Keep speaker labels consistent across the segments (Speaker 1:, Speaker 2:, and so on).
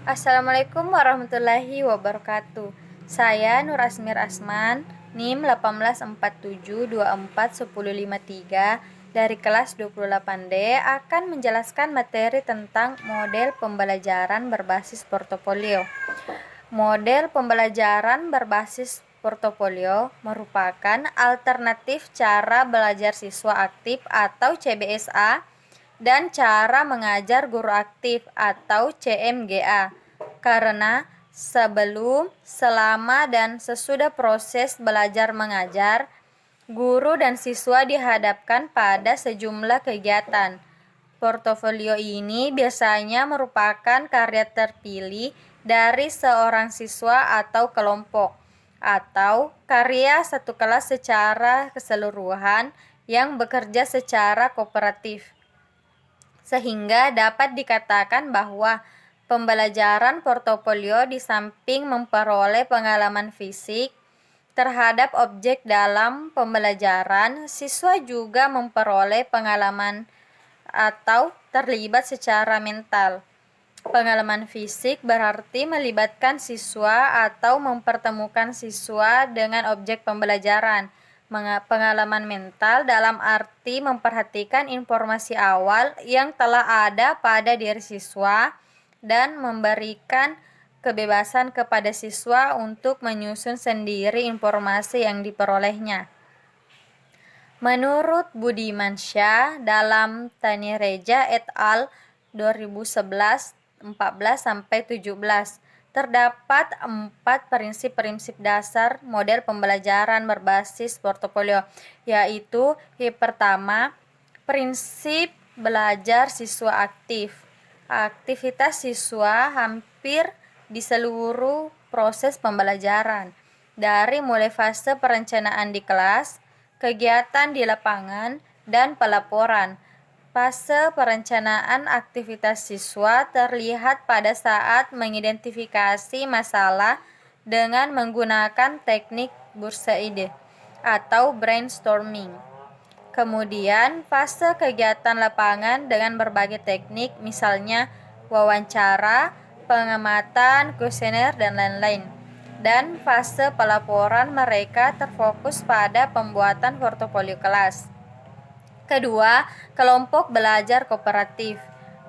Speaker 1: Assalamualaikum warahmatullahi wabarakatuh. Saya Nur Asmir Asman, NIM 1847241053 dari kelas 28D akan menjelaskan materi tentang model pembelajaran berbasis portofolio. Model pembelajaran berbasis portofolio merupakan alternatif cara belajar siswa aktif atau CBSA dan cara mengajar guru aktif atau CMGA, karena sebelum, selama, dan sesudah proses belajar mengajar, guru dan siswa dihadapkan pada sejumlah kegiatan. Portofolio ini biasanya merupakan karya terpilih dari seorang siswa atau kelompok, atau karya satu kelas secara keseluruhan yang bekerja secara kooperatif, sehingga dapat dikatakan bahwa pembelajaran portofolio di samping memperoleh pengalaman fisik terhadap objek dalam pembelajaran, siswa juga memperoleh pengalaman atau terlibat secara mental. Pengalaman fisik berarti melibatkan siswa atau mempertemukan siswa dengan objek pembelajaran. Pengalaman mental dalam arti memperhatikan informasi awal yang telah ada pada diri siswa dan memberikan kebebasan kepada siswa untuk menyusun sendiri informasi yang diperolehnya. Menurut Budimansyah dalam Tanireja et al. 2011-14-17, terdapat 4 prinsip-prinsip dasar model pembelajaran berbasis portofolio, yaitu yang pertama, prinsip belajar siswa aktif. Aktivitas siswa hampir di seluruh proses pembelajaran, dari mulai fase perencanaan di kelas, kegiatan di lapangan, dan pelaporan. Fase perencanaan aktivitas siswa terlihat pada saat mengidentifikasi masalah dengan menggunakan teknik bursa ide atau brainstorming. Kemudian, fase kegiatan lapangan dengan berbagai teknik, misalnya wawancara, pengamatan, kuesioner, dan lain-lain. Dan fase pelaporan mereka terfokus pada pembuatan portofolio kelas. Kedua, kelompok belajar kooperatif.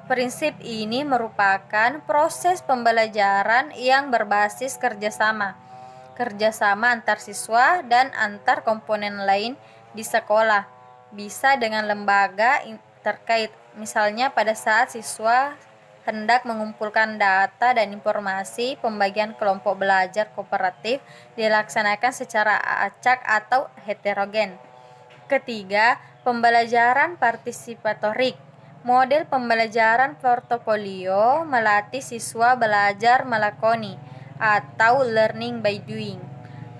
Speaker 1: Prinsip ini merupakan proses pembelajaran yang berbasis kerjasama antar siswa dan antar komponen lain di sekolah, bisa dengan lembaga terkait. Misalnya pada saat siswa hendak mengumpulkan data dan informasi, pembagian kelompok belajar kooperatif dilaksanakan secara acak atau heterogen. Ketiga, pembelajaran partisipatorik. Model pembelajaran portofolio melatih siswa belajar melakoni atau learning by doing.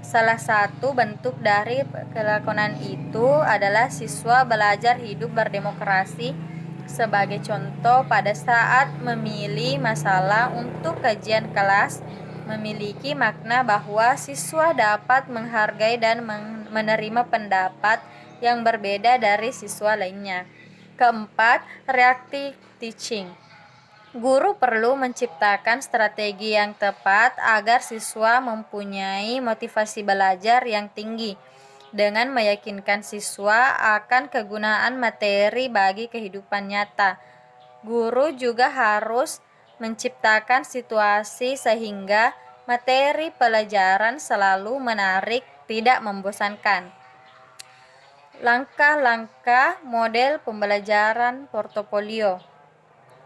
Speaker 1: Salah satu bentuk dari kelakonan itu adalah siswa belajar hidup berdemokrasi. Sebagai contoh, pada saat memilih masalah untuk kajian kelas, memiliki makna bahwa siswa dapat menghargai dan menerima pendapat yang berbeda dari siswa lainnya. Keempat, reactive teaching. Guru perlu menciptakan strategi yang tepat agar siswa mempunyai motivasi belajar yang tinggi, dengan meyakinkan siswa akan kegunaan materi bagi kehidupan nyata. Guru juga harus menciptakan situasi sehingga materi pelajaran selalu menarik, tidak membosankan. Langkah-langkah model pembelajaran portofolio.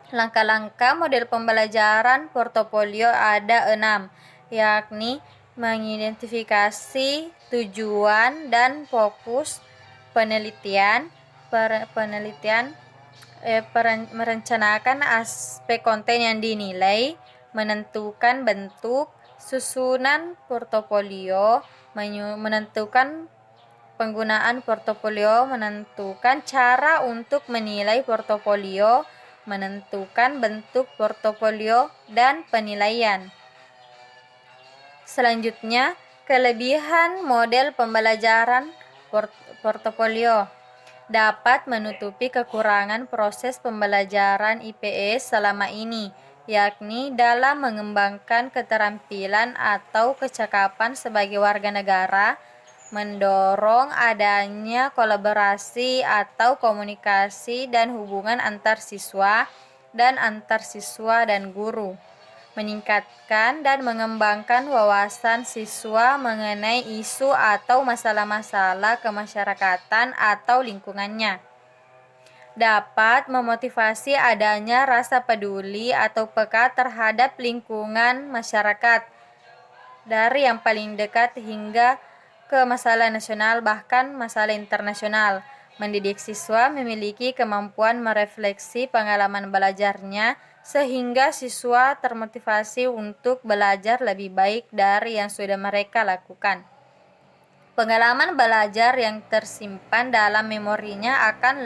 Speaker 1: Langkah-langkah model pembelajaran portofolio ada 6, yakni mengidentifikasi tujuan dan fokus penelitian, merencanakan aspek konten yang dinilai, menentukan bentuk, susunan portofolio, menentukan penggunaan portofolio, menentukan cara untuk menilai portofolio, menentukan bentuk portofolio, dan penilaian. Selanjutnya, kelebihan model pembelajaran portofolio dapat menutupi kekurangan proses pembelajaran IPS selama ini, yakni dalam mengembangkan keterampilan atau kecakapan sebagai warga negara, mendorong adanya kolaborasi atau komunikasi dan hubungan antar siswa dan guru, meningkatkan dan mengembangkan wawasan siswa mengenai isu atau masalah-masalah kemasyarakatan atau lingkungannya, dapat memotivasi adanya rasa peduli atau peka terhadap lingkungan masyarakat dari yang paling dekat hingga ke masalah nasional bahkan masalah internasional. Mendidik siswa memiliki kemampuan merefleksi pengalaman belajarnya sehingga siswa termotivasi untuk belajar lebih baik dari yang sudah mereka lakukan. Pengalaman belajar yang tersimpan dalam memorinya akan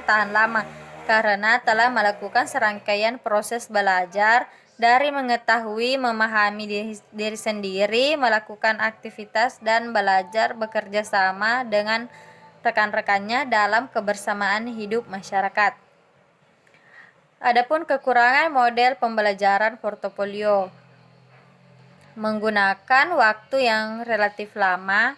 Speaker 1: tahan lama karena telah melakukan serangkaian proses belajar dari mengetahui, memahami diri sendiri, melakukan aktivitas dan belajar bekerja sama dengan rekan-rekannya dalam kebersamaan hidup masyarakat. Adapun kekurangan model pembelajaran portofolio, menggunakan waktu yang relatif lama,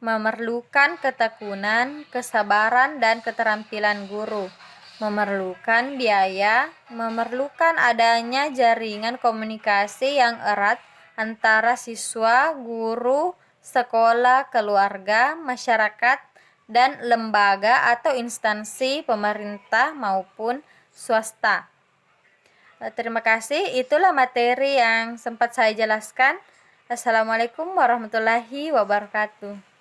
Speaker 1: memerlukan ketekunan, kesabaran, dan keterampilan guru, memerlukan biaya, memerlukan adanya jaringan komunikasi yang erat antara siswa, guru, sekolah, keluarga, masyarakat, dan lembaga atau instansi pemerintah maupun swasta. Terima kasih, itulah materi yang sempat saya jelaskan. Assalamualaikum warahmatullahi wabarakatuh.